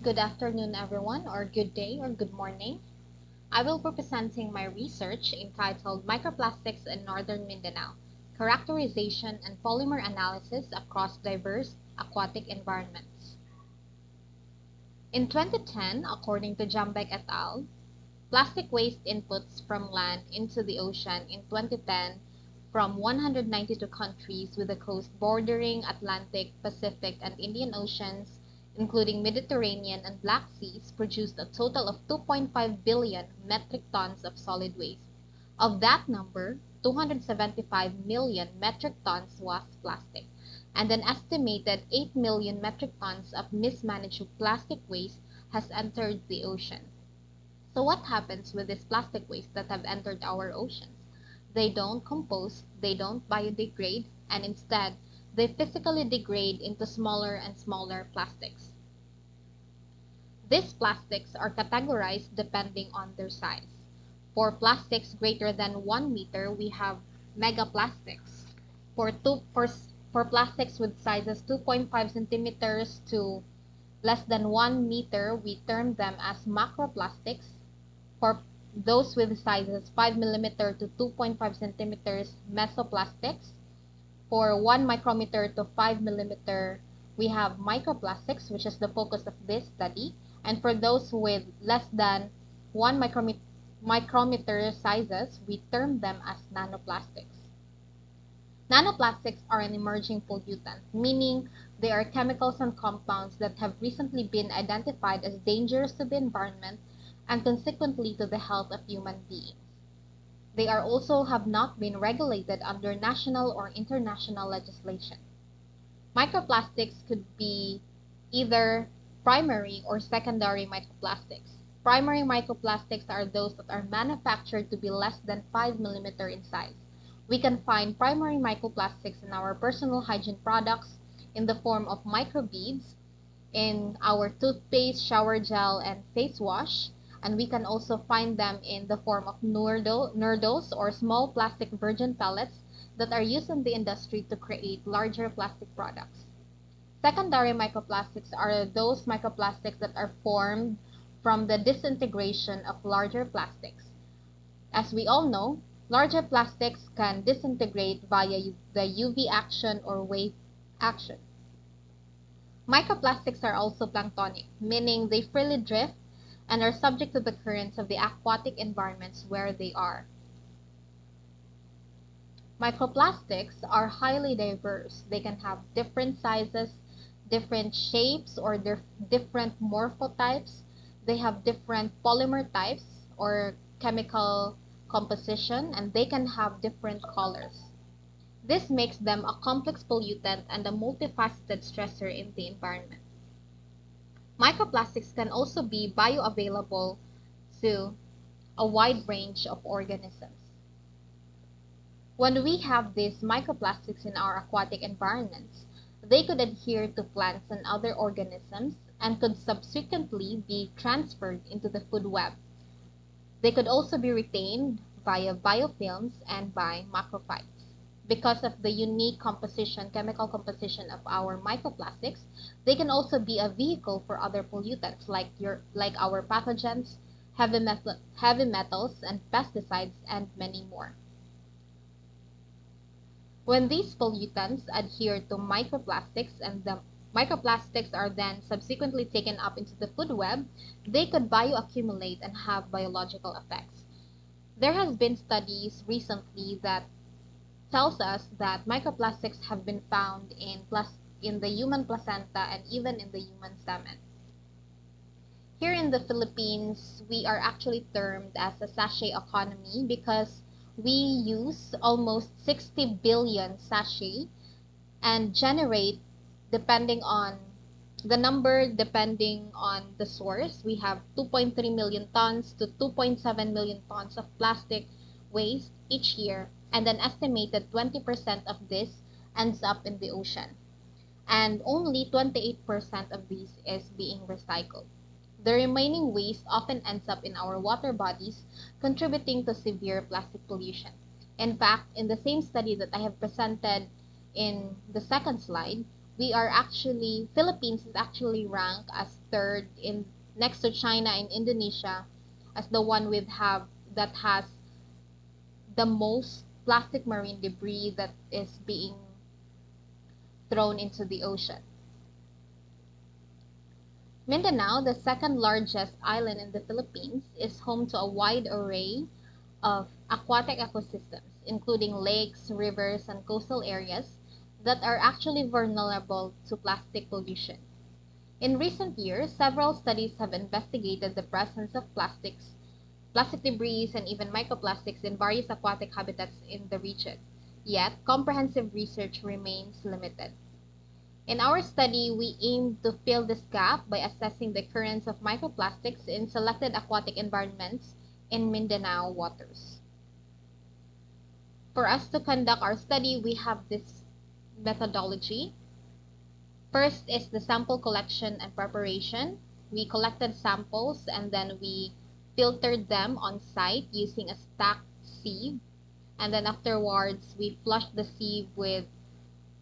Good afternoon, everyone, or good day, or good morning. I will be presenting my research entitled Microplastics in Northern Mindanao, Characterization and Polymer Analysis Across Diverse Aquatic Environments. In 2010, according to Jambek et al., plastic waste inputs from land into the ocean in 2010 from 192 countries with the coast bordering Atlantic, Pacific, and Indian Oceans, including Mediterranean and Black Seas, produced a total of 2.5 billion metric tons of solid waste. Of that number, 275 million metric tons was plastic, and an estimated 8 million metric tons of mismanaged plastic waste has entered the ocean. So what happens with this plastic waste that have entered our oceans? They don't compose, they don't biodegrade, and instead, they physically degrade into smaller and smaller plastics. These plastics are categorized depending on their size. For plastics greater than 1 meter, we have megaplastics. For plastics with sizes 2.5 centimeters to less than 1 meter, we term them as macroplastics. For those with sizes 5 millimeter to 2.5 centimeters, mesoplastics. For 1 micrometer to 5 millimeter, we have microplastics, which is the focus of this study. And for those with less than 1 micrometer sizes, we term them as nanoplastics. Nanoplastics are an emerging pollutant, meaning they are chemicals and compounds that have recently been identified as dangerous to the environment and consequently to the health of human beings. They are also have not been regulated under national or international legislation. Microplastics could be either primary or secondary microplastics. Primary microplastics are those that are manufactured to be less than 5 millimeter in size. We can find primary microplastics in our personal hygiene products in the form of microbeads, in our toothpaste, shower gel, and face wash, and we can also find them in the form of nurdles or small plastic virgin pellets that are used in the industry to create larger plastic products. Secondary microplastics are those microplastics that are formed from the disintegration of larger plastics. As we all know, larger plastics can disintegrate via the UV action or wave action. Microplastics are also planktonic, meaning they freely drift and are subject to the currents of the aquatic environments where they are. Microplastics are highly diverse. They can have different sizes, different shapes, or different morphotypes. They have different polymer types or chemical composition, and they can have different colors. This makes them a complex pollutant and a multifaceted stressor in the environment. Microplastics can also be bioavailable to a wide range of organisms. When we have these microplastics in our aquatic environments, they could adhere to plants and other organisms and could subsequently be transferred into the food web. They could also be retained via biofilms and by macrophytes. Because of the unique chemical composition of our microplastics, they can also be a vehicle for other pollutants like our pathogens, heavy metals, and pesticides, and many more. When these pollutants adhere to microplastics and the microplastics are then subsequently taken up into the food web, they could bioaccumulate and have biological effects. There has been studies recently that tells us that microplastics have been found in the human placenta and even in the human semen. Here in the Philippines, we are actually termed as a sachet economy because we use almost 60 billion sachet and generate, depending on the number, depending on the source, we have 2.3 million tons to 2.7 million tons of plastic waste each year, and an estimated 20% of this ends up in the ocean. And only 28% of these is being recycled. The remaining waste often ends up in our water bodies, contributing to severe plastic pollution. In fact, in the same study that I have presented in the second slide, Philippines is actually ranked as third in next to China and Indonesia as the one that has the most plastic marine debris that is being thrown into the ocean. Mindanao, the second largest island in the Philippines, is home to a wide array of aquatic ecosystems, including lakes, rivers, and coastal areas that are actually vulnerable to plastic pollution. In recent years, several studies have investigated the presence of plastic debris, and even microplastics in various aquatic habitats in the region. Yet, comprehensive research remains limited. In our study, we aim to fill this gap by assessing the occurrence of microplastics in selected aquatic environments in Mindanao waters. For us to conduct our study, we have this methodology. First is the sample collection and preparation. We collected samples and then we filtered them on site using a stacked sieve. And then afterwards, we flushed the sieve with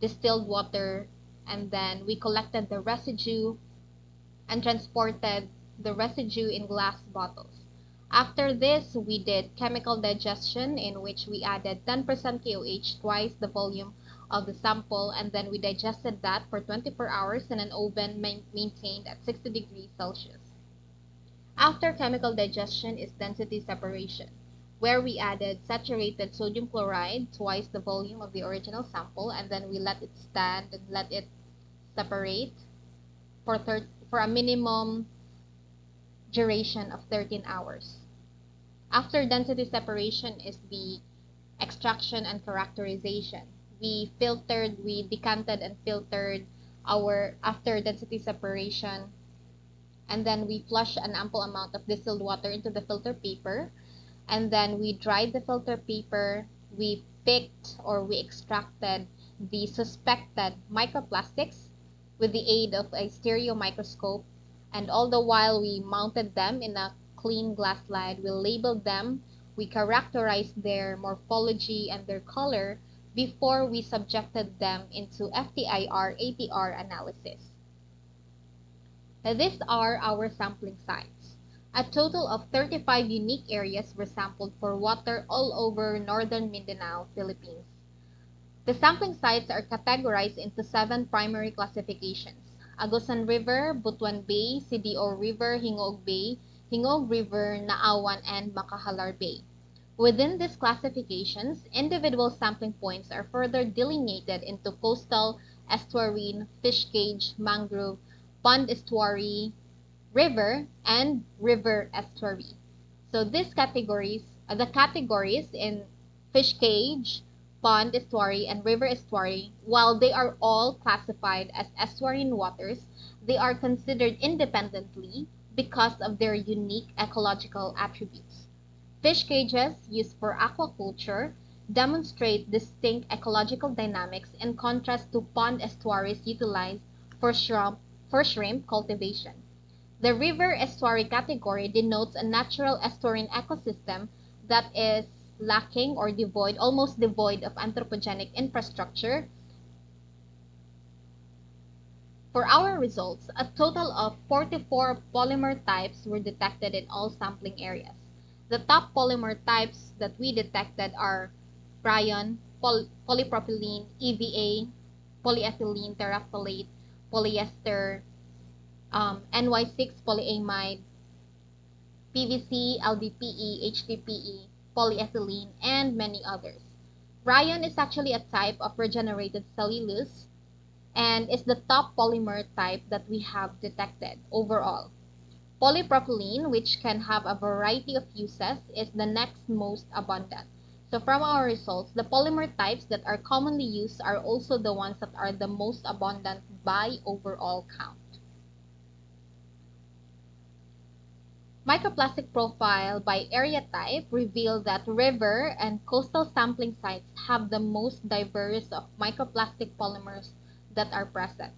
distilled water, and then we collected the residue and transported the residue in glass bottles. After this, we did chemical digestion, in which we added 10% KOH, twice the volume of the sample, and then we digested that for 24 hours in an oven maintained at 60 degrees Celsius. After chemical digestion is density separation, where we added saturated sodium chloride, twice the volume of the original sample, and then we let it stand and let it separate for a minimum duration of 13 hours. After density separation is the extraction and characterization. We decanted and filtered after density separation, and then we flush an ample amount of distilled water into the filter paper, and then we dried the filter paper. We extracted the suspected microplastics with the aid of a stereo microscope, and all the while we mounted them in a clean glass slide. We labeled them, we characterized their morphology and their color before we subjected them into FTIR ATR analysis. These are our sampling sites. A total of 35 unique areas were sampled for water all over northern Mindanao, Philippines. The sampling sites are categorized into 7 primary classifications: Agusan River, Butuan Bay, CDO River, Hingog Bay, Hingog River, Naawan, and Makahalar Bay. Within these classifications, individual sampling points are further delineated into coastal, estuarine, fish cage, mangrove, pond estuary, river, and river estuary. So the categories in fish cage, pond estuary, and river estuary, while they are all classified as estuarine waters, they are considered independently because of their unique ecological attributes. Fish cages used for aquaculture demonstrate distinct ecological dynamics in contrast to pond estuaries utilized for shrimp cultivation. The river estuary category denotes a natural estuarine ecosystem that is lacking or almost devoid of anthropogenic infrastructure. For our results, a total of 44 polymer types were detected in all sampling areas. The top polymer types that we detected are rayon, polypropylene, EVA, polyethylene terephthalate, polyester, NY6 polyamide, PVC, LDPE, HDPE, polyethylene, and many others. Rayon is actually a type of regenerated cellulose and is the top polymer type that we have detected overall. Polypropylene, which can have a variety of uses, is the next most abundant. So from our results, the polymer types that are commonly used are also the ones that are the most abundant by overall count. Microplastic profile by area type revealed that river and coastal sampling sites have the most diverse of microplastic polymers that are present.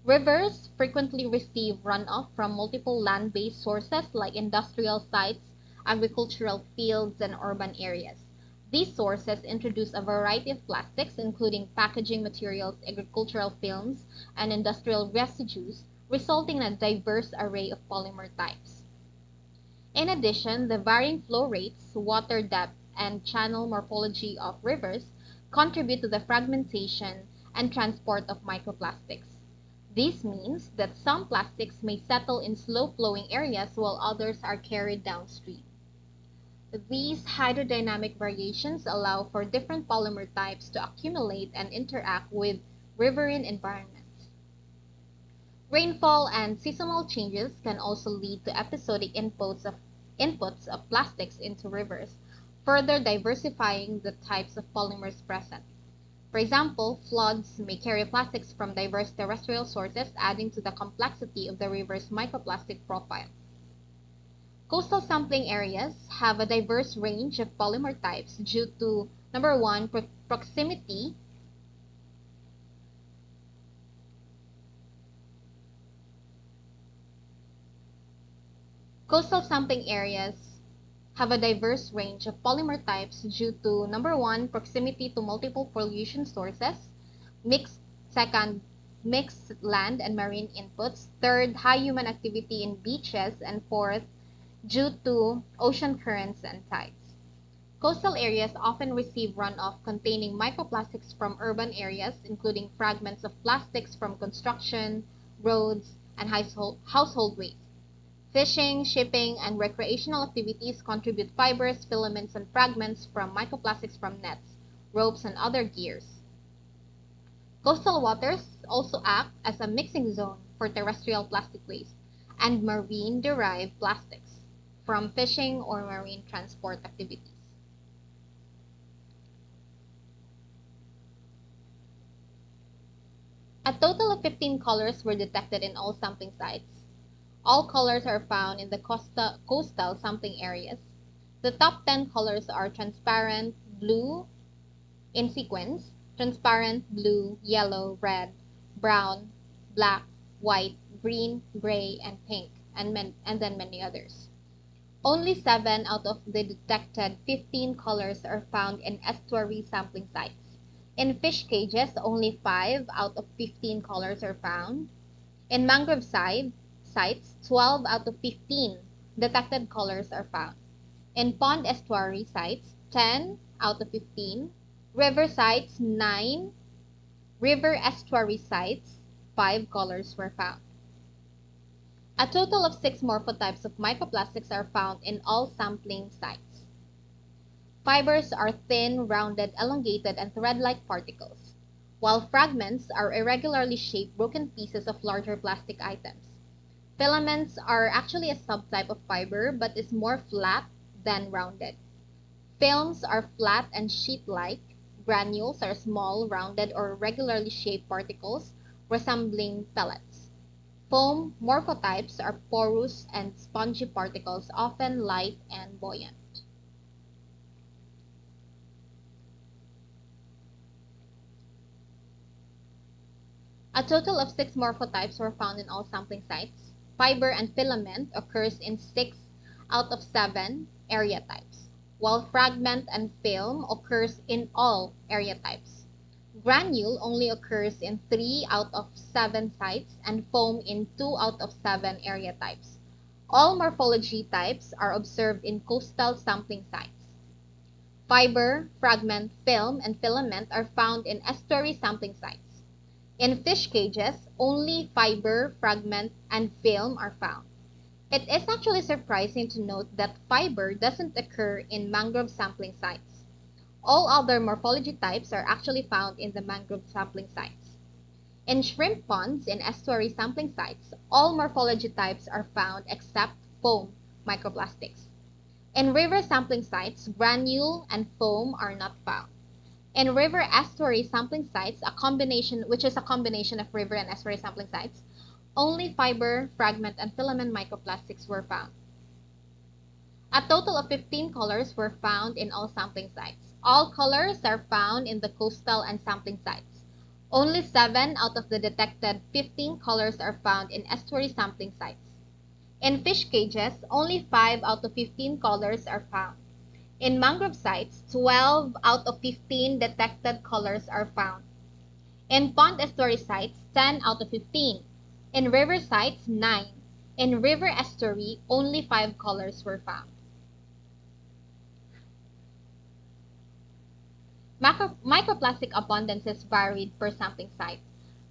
Rivers frequently receive runoff from multiple land-based sources like industrial sites, agricultural fields, and urban areas. These sources introduce a variety of plastics, including packaging materials, agricultural films, and industrial residues, resulting in a diverse array of polymer types. In addition, the varying flow rates, water depth, and channel morphology of rivers contribute to the fragmentation and transport of microplastics. This means that some plastics may settle in slow-flowing areas while others are carried downstream. These hydrodynamic variations allow for different polymer types to accumulate and interact with riverine environments. Rainfall and seasonal changes can also lead to episodic inputs of plastics into rivers, further diversifying the types of polymers present. For example, floods may carry plastics from diverse terrestrial sources, adding to the complexity of the river's microplastic profile. Coastal sampling areas have a diverse range of polymer types due to, number one, proximity. Coastal sampling areas have a diverse range of polymer types due to, number one, proximity to multiple pollution sources, mixed mixed land and marine inputs, third, high human activity in beaches, and fourth, due to ocean currents and tides. Coastal areas often receive runoff containing microplastics from urban areas, including fragments of plastics from construction, roads, and household waste. Fishing, shipping, and recreational activities contribute fibers, filaments, and fragments from microplastics from nets, ropes, and other gears. Coastal waters also act as a mixing zone for terrestrial plastic waste and marine-derived plastics from fishing or marine transport activities. A total of 15 colors were detected in all sampling sites. All colors are found in the coastal sampling areas. The top 10 colors are transparent, blue in sequence, transparent, blue, yellow, red, brown, black, white, green, gray, and pink, and then many others. Only 7 out of the detected 15 colors are found in estuary sampling sites. In fish cages, only 5 out of 15 colors are found. In mangrove sites, 12 out of 15 detected colors are found. In pond estuary sites, 10 out of 15. River sites, 9. River estuary sites, 5 colors were found. A total of 6 morphotypes of microplastics are found in all sampling sites. Fibers are thin, rounded, elongated, and thread-like particles, while fragments are irregularly shaped broken pieces of larger plastic items. Filaments are actually a subtype of fiber but is more flat than rounded. Films are flat and sheet-like. Granules are small, rounded, or regularly shaped particles resembling pellets. Foam morphotypes are porous and spongy particles, often light and buoyant. A total of 6 morphotypes were found in all sampling sites. Fiber and filament occurs in 6 out of 7 area types, while fragment and film occurs in all area types. Granule only occurs in 3 out of 7 sites and foam in 2 out of 7 area types. All morphology types are observed in coastal sampling sites. Fiber, fragment, film, and filament are found in estuary sampling sites. In fish cages, only fiber, fragment, and film are found. It is actually surprising to note that fiber doesn't occur in mangrove sampling sites. All other morphology types are actually found in the mangrove sampling sites. In shrimp ponds in estuary sampling sites, all morphology types are found except foam microplastics. In river sampling sites, granule and foam are not found. In river estuary sampling sites, which is a combination of river and estuary sampling sites, only fiber, fragment, and filament microplastics were found. A total of 15 colors were found in all sampling sites. All colors are found in the coastal and sampling sites. Only 7 out of the detected 15 colors are found in estuary sampling sites. In fish cages, only 5 out of 15 colors are found. In mangrove sites, 12 out of 15 detected colors are found. In pond estuary sites, 10 out of 15. In river sites, 9. In river estuary, only 5 colors were found. Microplastic abundances varied per sampling site.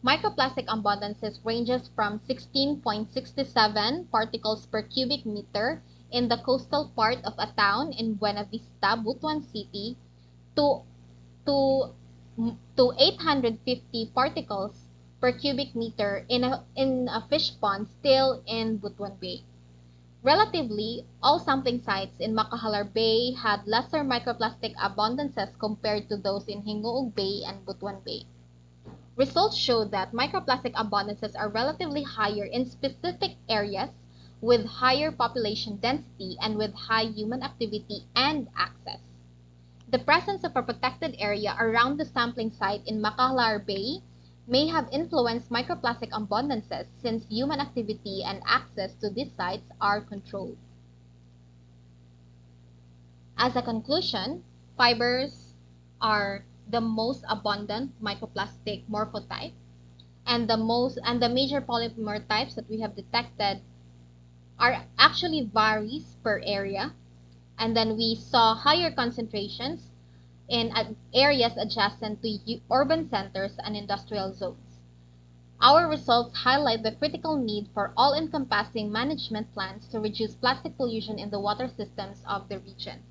Microplastic abundances ranges from 16.67 particles per cubic meter in the coastal part of a town in Buena Vista, Butuan City, to to 850 particles per cubic meter in a fish pond still in Butuan Bay. Relatively, all sampling sites in Makahalar Bay had lesser microplastic abundances compared to those in Hingoog Bay and Butuan Bay. Results show that microplastic abundances are relatively higher in specific areas with higher population density and with high human activity and access. The presence of a protected area around the sampling site in Makahalar Bay may have influenced microplastic abundances since human activity and access to these sites are controlled. As a conclusion, fibers are the most abundant microplastic morphotype, and the major polymer types that we have detected are actually varies per area, and then we saw higher concentrations in areas adjacent to urban centers and industrial zones. Our results highlight the critical need for all-encompassing management plans to reduce plastic pollution in the water systems of the region.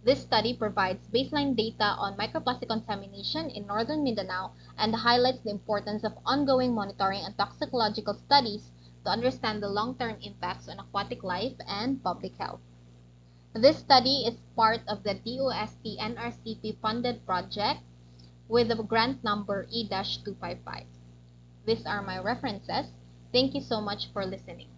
This study provides baseline data on microplastic contamination in northern Mindanao and highlights the importance of ongoing monitoring and toxicological studies to understand the long-term impacts on aquatic life and public health. This study is part of the DOST NRCP funded project with the grant number E-255. These are my references. Thank you so much for listening.